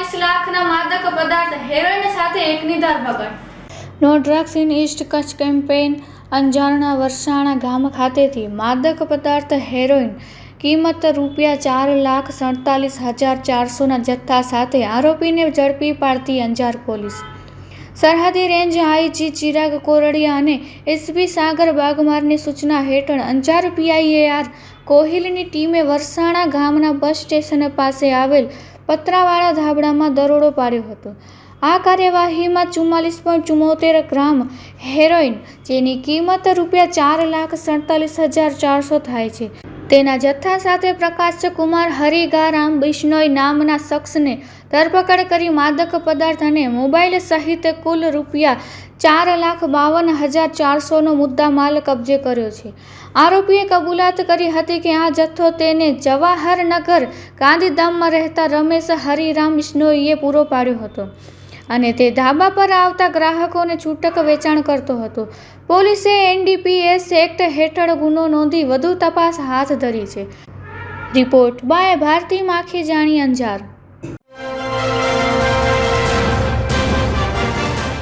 44 લાખના માદક પદાર્થ હેરોઇન સાથે એકની ધરપકડ। No drugs in East Kutch campaign અંજારના વરસાણા ગામ ખાતેથી માદક પદાર્થ હેરોઇન કિંમત ₹4,47,400ના જથ્થા સાથે આરોપીને ઝડપી પાડતી અંજાર પોલીસ સરહદી રેન્જ આઈજી ચિરાગ કોરડિયા અને એસપી સાગર બાગમારની સૂચના હેઠળ અંજાર પીઆઈએઆર કોહિલની ટીમે વરસાણા ગામના બસ સ્ટેશન પાસે આવેલ પતરાવાળા ધાબળામાં દરોડો પાડ્યો હતો। આ કાર્યવાહીમાં 44.74 ગ્રામ હેરોઇન, જેની કિંમત ₹4,47,400 થાય છે, તેના જથ્થા સાથે પ્રકાશ કુમાર હરિગારામ બિશ્નોઈ નામના શખ્સને ધરપકડ કરી માદક પદાર્થ અને મોબાઈલ સહિત કુલ ₹4,52,400નો મુદ્દામાલ કબજે કર્યો છે। આરોપીએ કબૂલાત કરી હતી કે આ જથ્થો તેને જવાહરનગર ગાંધીધામમાં રહેતા રમેશ હરિરામ બિશ્નોઈએ પૂરો પાડ્યો હતો અને તે ધાબા પર આવતા ગ્રાહકોને છૂટક વેચાણ કરતો હતો। પોલીસે એનડીપીએસ એક્ટ હેઠળ ગુનો નોંધી વધુ તપાસ હાથ ધરી છે। Report by Bharati Makhijani, Anjar.